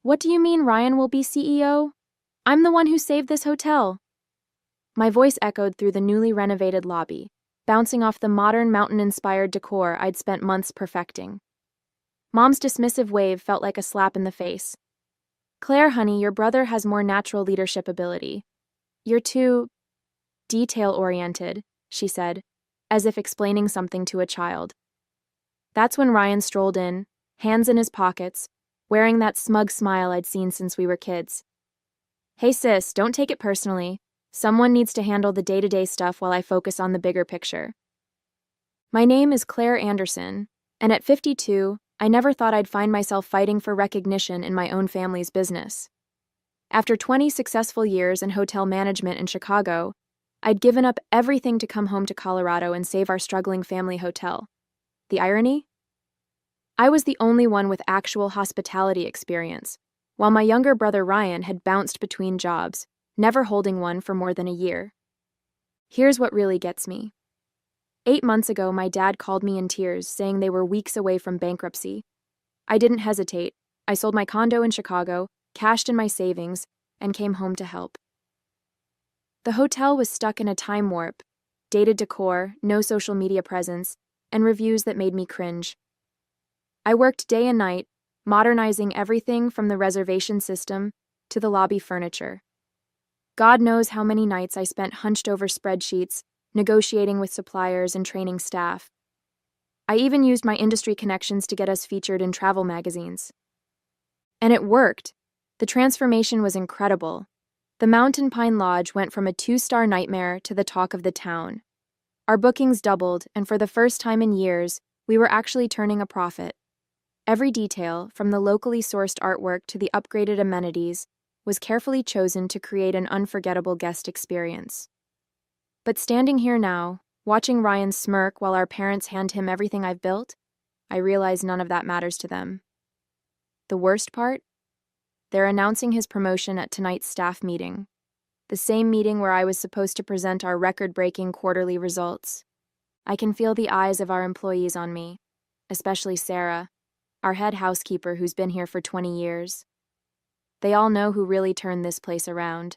What do you mean Ryan will be CEO? I'm the one who saved this hotel. My voice echoed through the newly renovated lobby, bouncing off the modern mountain-inspired decor I'd spent months perfecting. Mom's dismissive wave felt like a slap in the face. Claire, honey, your brother has more natural leadership ability. You're too detail-oriented, she said, as if explaining something to a child. That's when Ryan strolled in, hands in his pockets, wearing that smug smile I'd seen since we were kids. Hey sis, don't take it personally. Someone needs to handle the day-to-day stuff while I focus on the bigger picture. My name is Claire Anderson, and at 52, I never thought I'd find myself fighting for recognition in my own family's business. After 20 successful years in hotel management in Chicago, I'd given up everything to come home to Colorado and save our struggling family hotel. The irony? I was the only one with actual hospitality experience, while my younger brother Ryan had bounced between jobs, never holding one for more than a year. Here's what really gets me. 8 months ago, my dad called me in tears, saying they were weeks away from bankruptcy. I didn't hesitate. I sold my condo in Chicago, cashed in my savings, and came home to help. The hotel was stuck in a time warp, dated decor, no social media presence, and reviews that made me cringe. I worked day and night, modernizing everything from the reservation system to the lobby furniture. God knows how many nights I spent hunched over spreadsheets, negotiating with suppliers and training staff. I even used my industry connections to get us featured in travel magazines. And it worked. The transformation was incredible. The Mountain Pine Lodge went from a 2-star nightmare to the talk of the town. Our bookings doubled, and for the first time in years, we were actually turning a profit. Every detail, from the locally sourced artwork to the upgraded amenities, was carefully chosen to create an unforgettable guest experience. But standing here now, watching Ryan smirk while our parents hand him everything I've built, I realize none of that matters to them. The worst part? They're announcing his promotion at tonight's staff meeting, the same meeting where I was supposed to present our record-breaking quarterly results. I can feel the eyes of our employees on me, especially Sarah, our head housekeeper who's been here for 20 years. They all know who really turned this place around,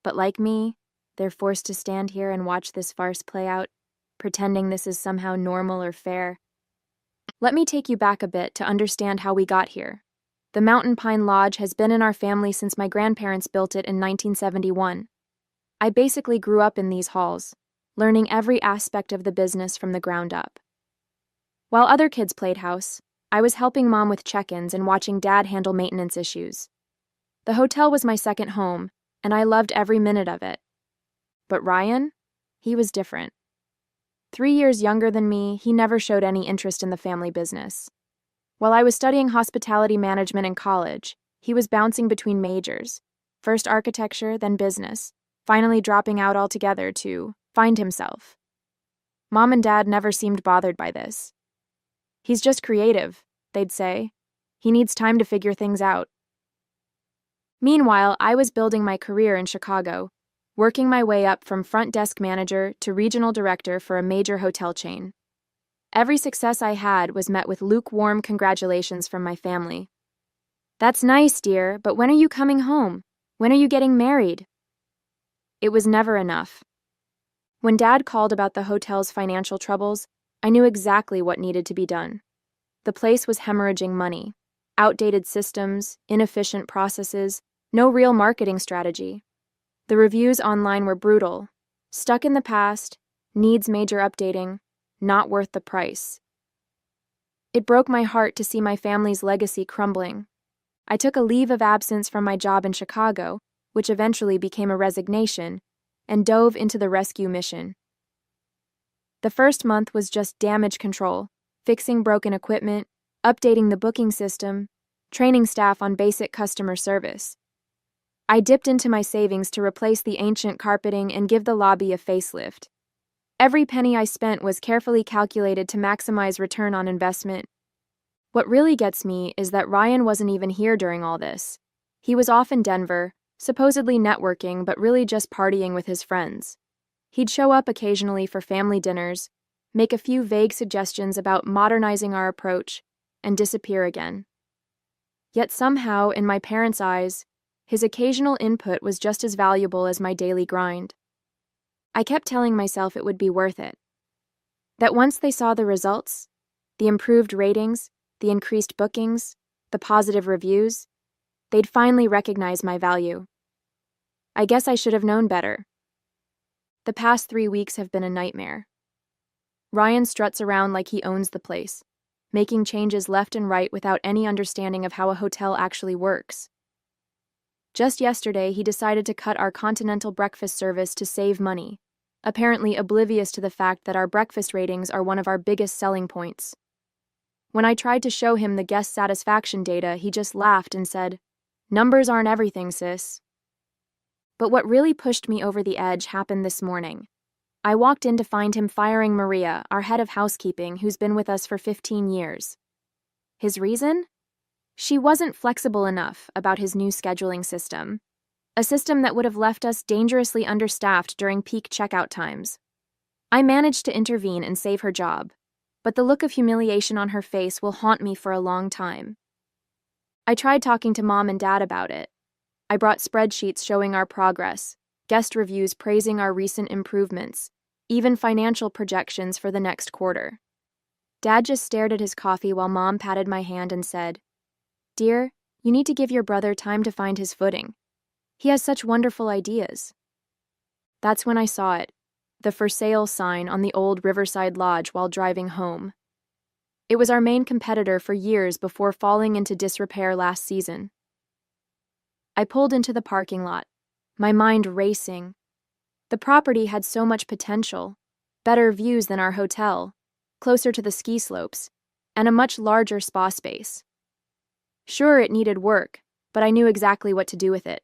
but like me, they're forced to stand here and watch this farce play out, pretending this is somehow normal or fair. Let me take you back a bit to understand how we got here. The Mountain Pine Lodge has been in our family since my grandparents built it in 1971. I basically grew up in these halls, learning every aspect of the business from the ground up. While other kids played house, I was helping Mom with check-ins and watching Dad handle maintenance issues. The hotel was my second home, and I loved every minute of it. But Ryan? He was different. 3 years younger than me, he never showed any interest in the family business. While I was studying hospitality management in college, he was bouncing between majors, first architecture, then business, finally dropping out altogether to find himself. Mom and Dad never seemed bothered by this. He's just creative, they'd say. He needs time to figure things out. Meanwhile, I was building my career in Chicago, working my way up from front desk manager to regional director for a major hotel chain. Every success I had was met with lukewarm congratulations from my family. That's nice, dear, but when are you coming home? When are you getting married? It was never enough. When Dad called about the hotel's financial troubles, I knew exactly what needed to be done. The place was hemorrhaging money. Outdated systems, inefficient processes, no real marketing strategy. The reviews online were brutal. Stuck in the past, needs major updating, not worth the price. It broke my heart to see my family's legacy crumbling. I took a leave of absence from my job in Chicago, which eventually became a resignation, and dove into the rescue mission. The first month was just damage control, fixing broken equipment, updating the booking system, training staff on basic customer service. I dipped into my savings to replace the ancient carpeting and give the lobby a facelift. Every penny I spent was carefully calculated to maximize return on investment. What really gets me is that Ryan wasn't even here during all this. He was off in Denver, supposedly networking but really just partying with his friends. He'd show up occasionally for family dinners, make a few vague suggestions about modernizing our approach, and disappear again. Yet somehow, in my parents' eyes, his occasional input was just as valuable as my daily grind. I kept telling myself it would be worth it. That once they saw the results, the improved ratings, the increased bookings, the positive reviews, they'd finally recognize my value. I guess I should have known better. The past 3 weeks have been a nightmare. Ryan struts around like he owns the place, making changes left and right without any understanding of how a hotel actually works. Just yesterday, he decided to cut our continental breakfast service to save money, apparently oblivious to the fact that our breakfast ratings are one of our biggest selling points. When I tried to show him the guest satisfaction data, he just laughed and said, "Numbers aren't everything, sis." But what really pushed me over the edge happened this morning. I walked in to find him firing Maria, our head of housekeeping, who's been with us for 15 years. His reason? She wasn't flexible enough about his new scheduling system, a system that would have left us dangerously understaffed during peak checkout times. I managed to intervene and save her job, but the look of humiliation on her face will haunt me for a long time. I tried talking to Mom and Dad about it. I brought spreadsheets showing our progress, guest reviews praising our recent improvements, even financial projections for the next quarter. Dad just stared at his coffee while Mom patted my hand and said, "Dear, you need to give your brother time to find his footing. He has such wonderful ideas." That's when I saw it, the for sale sign on the old Riverside Lodge while driving home. It was our main competitor for years before falling into disrepair last season. I pulled into the parking lot, my mind racing. The property had so much potential, better views than our hotel, closer to the ski slopes, and a much larger spa space. Sure, it needed work, but I knew exactly what to do with it.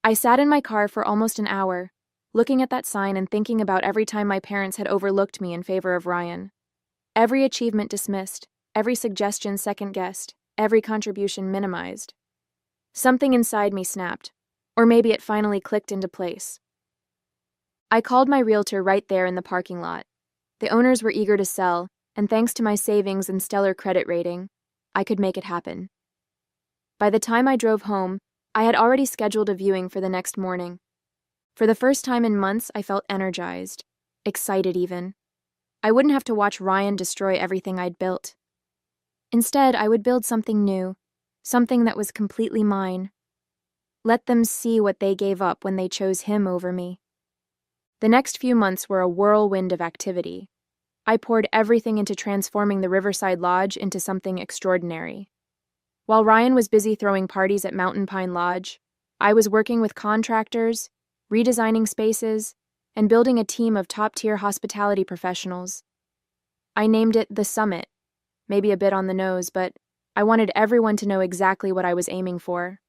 I sat in my car for almost an hour, looking at that sign and thinking about every time my parents had overlooked me in favor of Ryan. Every achievement dismissed, every suggestion second-guessed, every contribution minimized. Something inside me snapped, or maybe it finally clicked into place. I called my realtor right there in the parking lot. The owners were eager to sell, and thanks to my savings and stellar credit rating, I could make it happen. By the time I drove home, I had already scheduled a viewing for the next morning. For the first time in months, I felt energized, excited even. I wouldn't have to watch Ryan destroy everything I'd built. Instead, I would build something new, something that was completely mine. Let them see what they gave up when they chose him over me. The next few months were a whirlwind of activity. I poured everything into transforming the Riverside Lodge into something extraordinary. While Ryan was busy throwing parties at Mountain Pine Lodge, I was working with contractors, redesigning spaces, and building a team of top-tier hospitality professionals. I named it The Summit, maybe a bit on the nose, but I wanted everyone to know exactly what I was aiming for.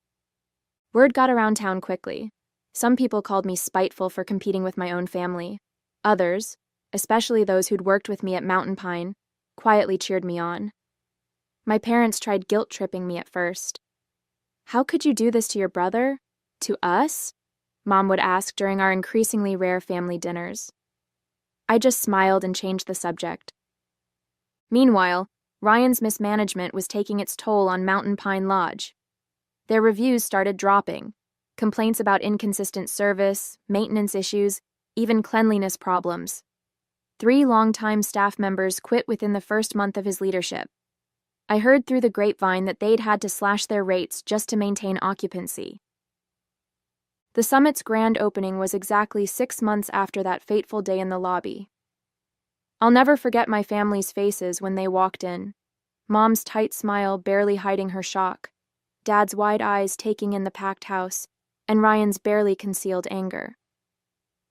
Word got around town quickly. Some people called me spiteful for competing with my own family. Others, especially those who'd worked with me at Mountain Pine, quietly cheered me on. My parents tried guilt-tripping me at first. "How could you do this to your brother? To us?" Mom would ask during our increasingly rare family dinners. I just smiled and changed the subject. Meanwhile, Ryan's mismanagement was taking its toll on Mountain Pine Lodge. Their reviews started dropping. Complaints about inconsistent service, maintenance issues, even cleanliness problems. 3 longtime staff members quit within the first month of his leadership. I heard through the grapevine that they'd had to slash their rates just to maintain occupancy. The Summit's grand opening was exactly 6 months after that fateful day in the lobby. I'll never forget my family's faces when they walked in. Mom's tight smile barely hiding her shock, Dad's wide eyes taking in the packed house, and Ryan's barely concealed anger.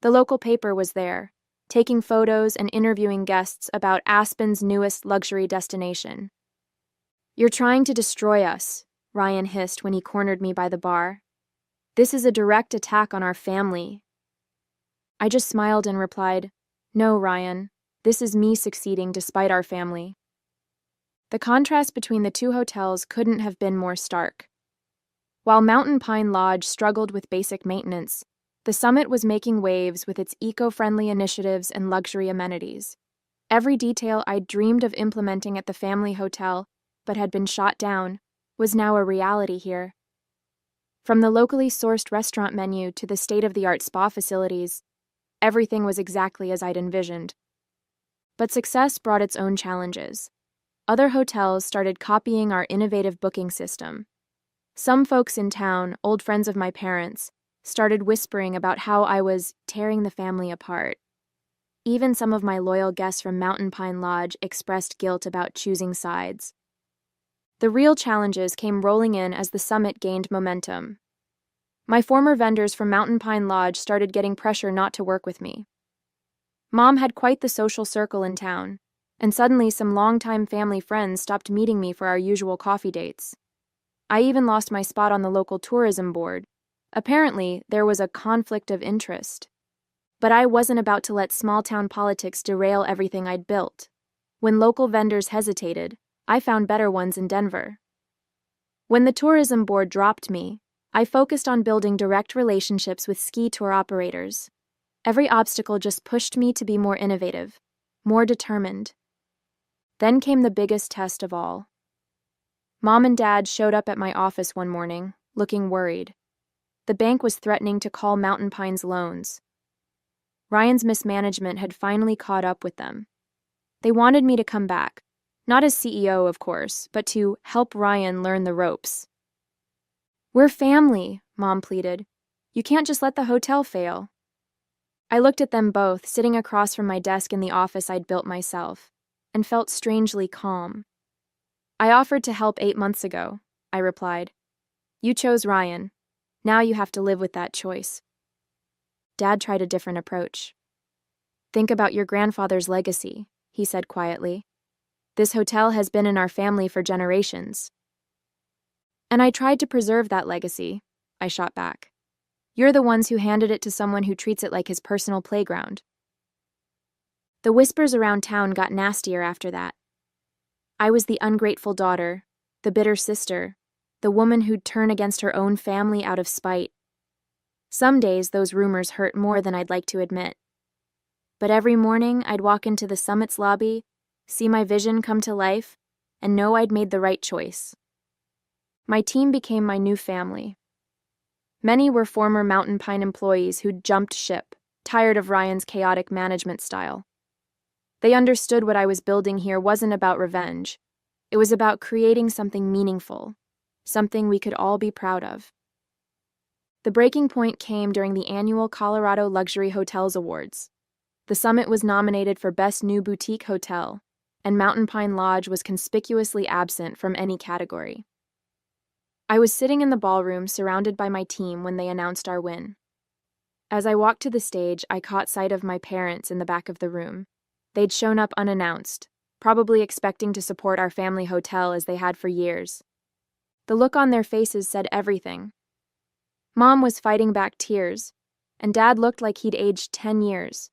The local paper was there, taking photos and interviewing guests about Aspen's newest luxury destination. "You're trying to destroy us," Ryan hissed when he cornered me by the bar. "This is a direct attack on our family." I just smiled and replied, "No, Ryan, this is me succeeding despite our family." The contrast between the two hotels couldn't have been more stark. While Mountain Pine Lodge struggled with basic maintenance, the Summit was making waves with its eco-friendly initiatives and luxury amenities. Every detail I'd dreamed of implementing at the family hotel, but had been shot down, was now a reality here. From the locally sourced restaurant menu to the state-of-the-art spa facilities, everything was exactly as I'd envisioned. But success brought its own challenges. Other hotels started copying our innovative booking system. Some folks in town, old friends of my parents, started whispering about how I was tearing the family apart. Even some of my loyal guests from Mountain Pine Lodge expressed guilt about choosing sides. The real challenges came rolling in as the summit gained momentum. My former vendors from Mountain Pine Lodge started getting pressure not to work with me. Mom had quite the social circle in town, and suddenly some longtime family friends stopped meeting me for our usual coffee dates. I even lost my spot on the local tourism board. Apparently, there was a conflict of interest. But I wasn't about to let small-town politics derail everything I'd built. When local vendors hesitated, I found better ones in Denver. When the tourism board dropped me, I focused on building direct relationships with ski tour operators. Every obstacle just pushed me to be more innovative, more determined. Then came the biggest test of all. Mom and Dad showed up at my office one morning, looking worried. The bank was threatening to call Mountain Pine's loans. Ryan's mismanagement had finally caught up with them. They wanted me to come back, not as CEO, of course, but to help Ryan learn the ropes. "We're family," Mom pleaded. "You can't just let the hotel fail." I looked at them both, sitting across from my desk in the office I'd built myself, and felt strangely calm. "I offered to help 8 months ago," I replied. "You chose Ryan. Now you have to live with that choice." Dad tried a different approach. "Think about your grandfather's legacy," he said quietly. "This hotel has been in our family for generations." "And I tried to preserve that legacy," I shot back. "You're the ones who handed it to someone who treats it like his personal playground." The whispers around town got nastier after that. I was the ungrateful daughter, the bitter sister, the woman who'd turn against her own family out of spite. Some days those rumors hurt more than I'd like to admit. But every morning I'd walk into the summit's lobby, see my vision come to life, and know I'd made the right choice. My team became my new family. Many were former Mountain Pine employees who'd jumped ship, tired of Ryan's chaotic management style. They understood what I was building here wasn't about revenge. It was about creating something meaningful, something we could all be proud of. The breaking point came during the annual Colorado Luxury Hotels Awards. The summit was nominated for Best New Boutique Hotel, and Mountain Pine Lodge was conspicuously absent from any category. I was sitting in the ballroom surrounded by my team when they announced our win. As I walked to the stage, I caught sight of my parents in the back of the room. They'd shown up unannounced, probably expecting to support our family hotel as they had for years. The look on their faces said everything. Mom was fighting back tears, and Dad looked like he'd aged 10 years.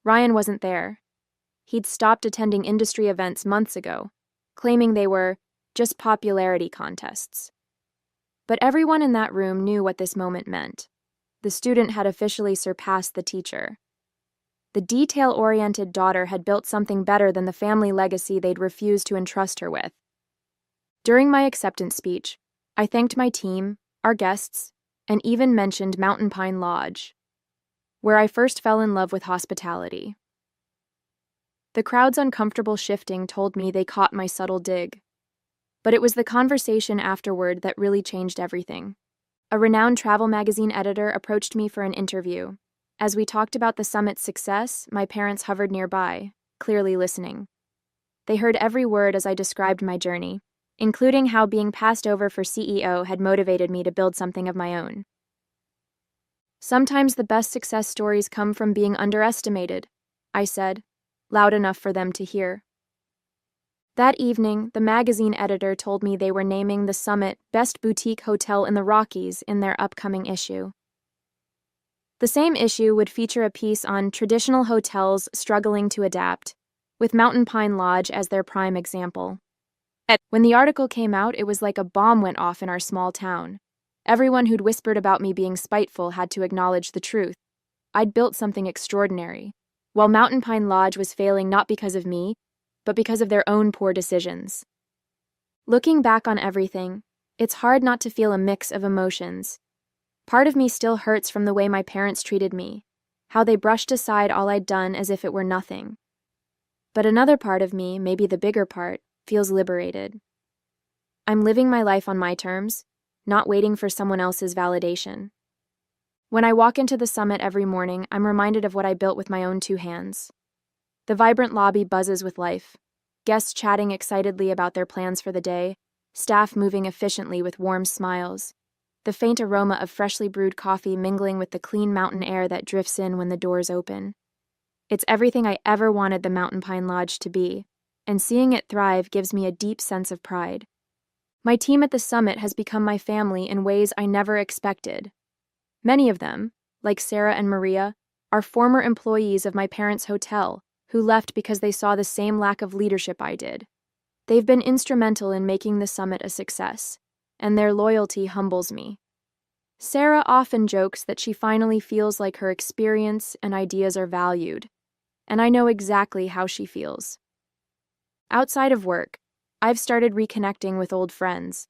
Ryan wasn't there. He'd stopped attending industry events months ago, claiming they were just popularity contests. But everyone in that room knew what this moment meant. The student had officially surpassed the teacher. The detail-oriented daughter had built something better than the family legacy they'd refused to entrust her with. During my acceptance speech, I thanked my team, our guests, and even mentioned Mountain Pine Lodge, where I first fell in love with hospitality. The crowd's uncomfortable shifting told me they caught my subtle dig. But it was the conversation afterward that really changed everything. A renowned travel magazine editor approached me for an interview. As we talked about the summit's success, my parents hovered nearby, clearly listening. They heard every word as I described my journey, including how being passed over for CEO had motivated me to build something of my own. "Sometimes the best success stories come from being underestimated," I said, loud enough for them to hear. That evening, the magazine editor told me they were naming the summit Best Boutique Hotel in the Rockies in their upcoming issue. The same issue would feature a piece on traditional hotels struggling to adapt, with Mountain Pine Lodge as their prime example. When the article came out, it was like a bomb went off in our small town. Everyone who'd whispered about me being spiteful had to acknowledge the truth. I'd built something extraordinary, while Mountain Pine Lodge was failing not because of me, but because of their own poor decisions. Looking back on everything, it's hard not to feel a mix of emotions. Part of me still hurts from the way my parents treated me, how they brushed aside all I'd done as if it were nothing. But another part of me, maybe the bigger part, feels liberated. I'm living my life on my terms, not waiting for someone else's validation. When I walk into the summit every morning, I'm reminded of what I built with my own 2 hands. The vibrant lobby buzzes with life, guests chatting excitedly about their plans for the day, staff moving efficiently with warm smiles, the faint aroma of freshly brewed coffee mingling with the clean mountain air that drifts in when the doors open. It's everything I ever wanted the Mountain Pine Lodge to be, and seeing it thrive gives me a deep sense of pride. My team at the summit has become my family in ways I never expected. Many of them, like Sarah and Maria, are former employees of my parents' hotel who left because they saw the same lack of leadership I did. They've been instrumental in making the summit a success, and their loyalty humbles me. Sarah often jokes that she finally feels like her experience and ideas are valued, and I know exactly how she feels. Outside of work, I've started reconnecting with old friends.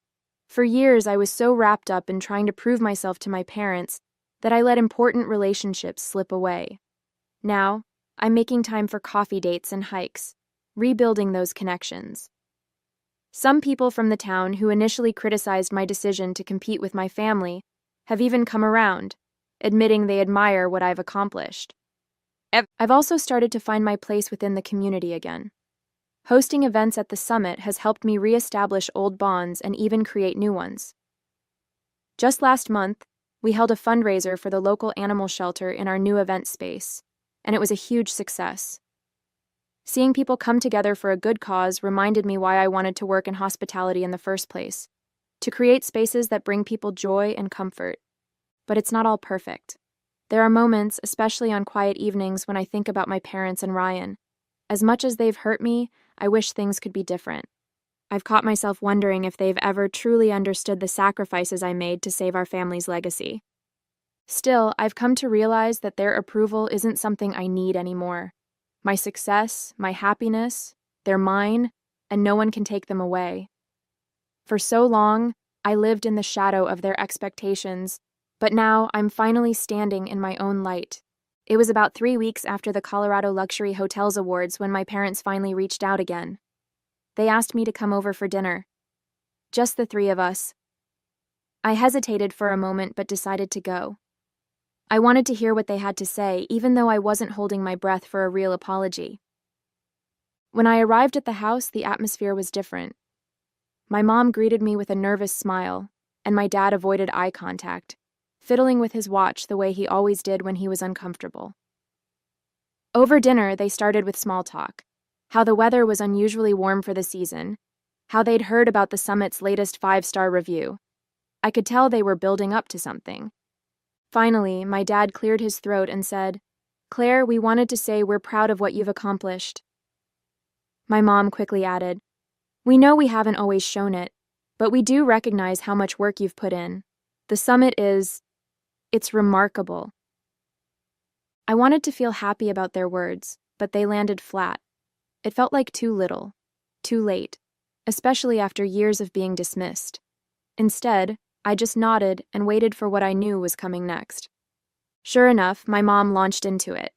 For years, I was so wrapped up in trying to prove myself to my parents that I let important relationships slip away. Now, I'm making time for coffee dates and hikes, rebuilding those connections. Some people from the town who initially criticized my decision to compete with my family have even come around, admitting they admire what I've accomplished. I've also started to find my place within the community again. Hosting events at the summit has helped me reestablish old bonds and even create new ones. Just last month, we held a fundraiser for the local animal shelter in our new event space, and it was a huge success. Seeing people come together for a good cause reminded me why I wanted to work in hospitality in the first place, to create spaces that bring people joy and comfort. But it's not all perfect. There are moments, especially on quiet evenings, when I think about my parents and Ryan. As much as they've hurt me, I wish things could be different. I've caught myself wondering if they've ever truly understood the sacrifices I made to save our family's legacy. Still, I've come to realize that their approval isn't something I need anymore. My success, my happiness, they're mine, and no one can take them away. For so long, I lived in the shadow of their expectations, but now I'm finally standing in my own light. It was about 3 weeks after the Colorado Luxury Hotels Awards when my parents finally reached out again. They asked me to come over for dinner. Just the 3 of us. I hesitated for a moment but decided to go. I wanted to hear what they had to say, even though I wasn't holding my breath for a real apology. When I arrived at the house, the atmosphere was different. My mom greeted me with a nervous smile, and my dad avoided eye contact, fiddling with his watch the way he always did when he was uncomfortable. Over dinner, they started with small talk, how the weather was unusually warm for the season, how they'd heard about the summit's latest 5-star review. I could tell they were building up to something. Finally, my dad cleared his throat and said, "Claire, we wanted to say we're proud of what you've accomplished." My mom quickly added, "We know we haven't always shown it, but we do recognize how much work you've put in. The summit it's remarkable." I wanted to feel happy about their words, but they landed flat. It felt like too little, too late, especially after years of being dismissed. Instead, I just nodded and waited for what I knew was coming next. Sure enough, my mom launched into it.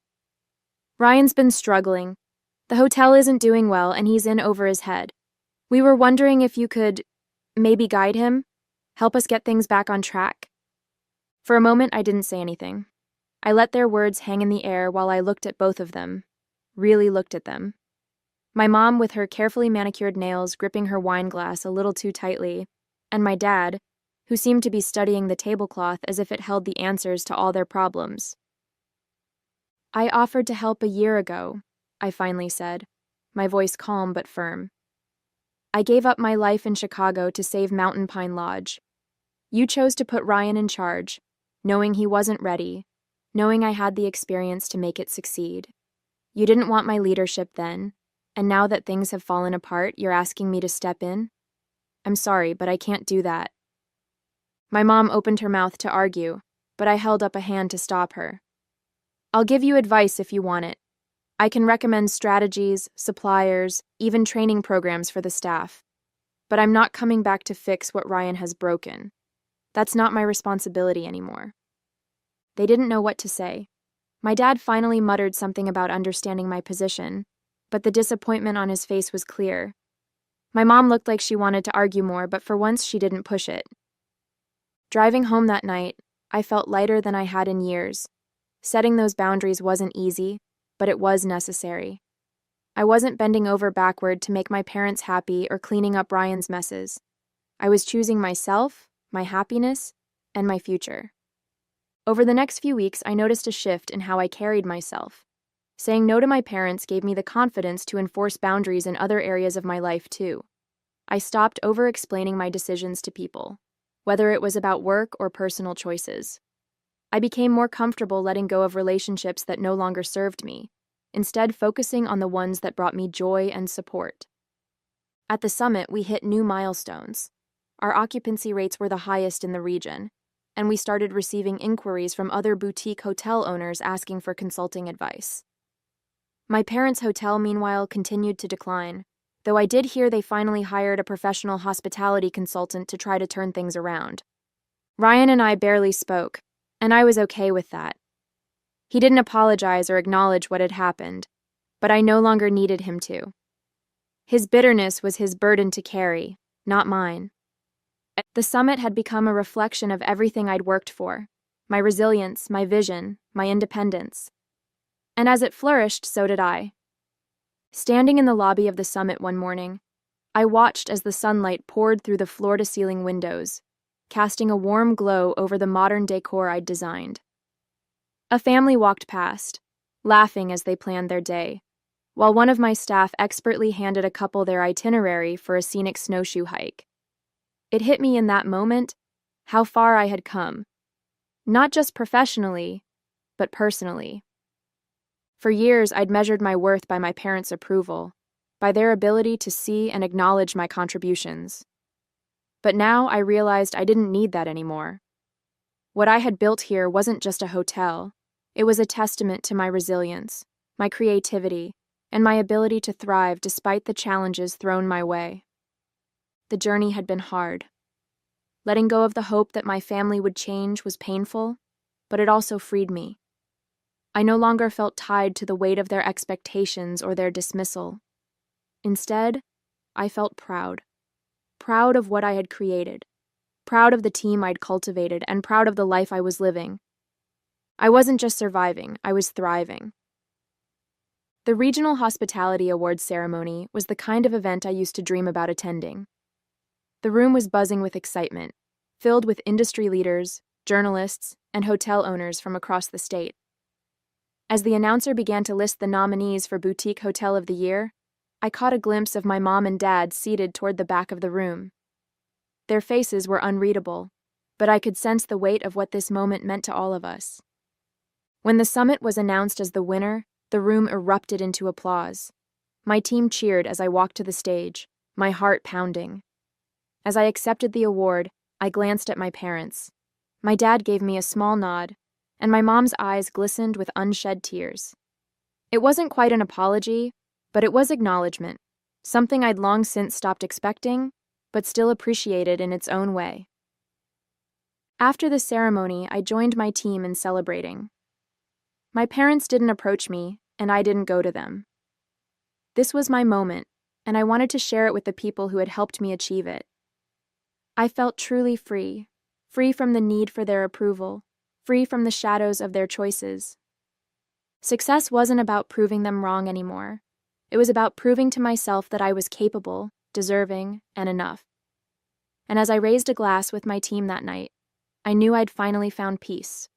"Ryan's been struggling. The hotel isn't doing well and he's in over his head. We were wondering if you could maybe guide him, help us get things back on track." For a moment, I didn't say anything. I let their words hang in the air while I looked at both of them, really looked at them. My mom with her carefully manicured nails gripping her wine glass a little too tightly, and my dad, who seemed to be studying the tablecloth as if it held the answers to all their problems. "I offered to help a year ago," I finally said, my voice calm but firm. "I gave up my life in Chicago to save Mountain Pine Lodge. You chose to put Ryan in charge, knowing he wasn't ready, knowing I had the experience to make it succeed. You didn't want my leadership then, and now that things have fallen apart, you're asking me to step in? I'm sorry, but I can't do that." My mom opened her mouth to argue, but I held up a hand to stop her. "I'll give you advice if you want it. I can recommend strategies, suppliers, even training programs for the staff. but I'm not coming back to fix what Ryan has broken. That's not my responsibility anymore. They didn't know what to say. My dad finally muttered something about understanding my position, but the disappointment on his face was clear. My mom looked like she wanted to argue more, but for once she didn't push it. Driving home that night, I felt lighter than I had in years. Setting those boundaries wasn't easy, but it was necessary. I wasn't bending over backward to make my parents happy or cleaning up Ryan's messes. I was choosing myself, my happiness, and my future. Over the next few weeks, I noticed a shift in how I carried myself. Saying no to my parents gave me the confidence to enforce boundaries in other areas of my life, too. I stopped over-explaining my decisions to people, whether it was about work or personal choices. I became more comfortable letting go of relationships that no longer served me, instead focusing on the ones that brought me joy and support. At the summit, we hit new milestones. Our occupancy rates were the highest in the region, and we started receiving inquiries from other boutique hotel owners asking for consulting advice. My parents' hotel, meanwhile, continued to decline, though I did hear they finally hired a professional hospitality consultant to try to turn things around. Ryan and I barely spoke, and I was okay with that. He didn't apologize or acknowledge what had happened, but I no longer needed him to. His bitterness was his burden to carry, not mine. The summit had become a reflection of everything I'd worked for, my resilience, my vision, my independence. And as it flourished, so did I. Standing in the lobby of the summit one morning, I watched as the sunlight poured through the floor-to-ceiling windows, casting a warm glow over the modern decor I'd designed. A family walked past, laughing as they planned their day, while one of my staff expertly handed a couple their itinerary for a scenic snowshoe hike. It hit me in that moment how far I had come, not just professionally, but personally. For years, I'd measured my worth by my parents' approval, by their ability to see and acknowledge my contributions. But now I realized I didn't need that anymore. What I had built here wasn't just a hotel. It was a testament to my resilience, my creativity, and my ability to thrive despite the challenges thrown my way. The journey had been hard. Letting go of the hope that my family would change was painful, but it also freed me. I no longer felt tied to the weight of their expectations or their dismissal. Instead, I felt proud. Proud of what I had created. Proud of the team I'd cultivated, and proud of the life I was living. I wasn't just surviving, I was thriving. The Regional Hospitality Awards ceremony was the kind of event I used to dream about attending. The room was buzzing with excitement, filled with industry leaders, journalists, and hotel owners from across the state. As the announcer began to list the nominees for Boutique Hotel of the Year, I caught a glimpse of my mom and dad seated toward the back of the room. Their faces were unreadable, but I could sense the weight of what this moment meant to all of us. When the summit was announced as the winner, the room erupted into applause. My team cheered as I walked to the stage, my heart pounding. As I accepted the award, I glanced at my parents. My dad gave me a small nod, and my mom's eyes glistened with unshed tears. It wasn't quite an apology, but it was acknowledgement, something I'd long since stopped expecting, but still appreciated in its own way. After the ceremony, I joined my team in celebrating. My parents didn't approach me, and I didn't go to them. This was my moment, and I wanted to share it with the people who had helped me achieve it. I felt truly free, free from the need for their approval, free from the shadows of their choices. Success wasn't about proving them wrong anymore. It was about proving to myself that I was capable, deserving, and enough. And as I raised a glass with my team that night, I knew I'd finally found peace,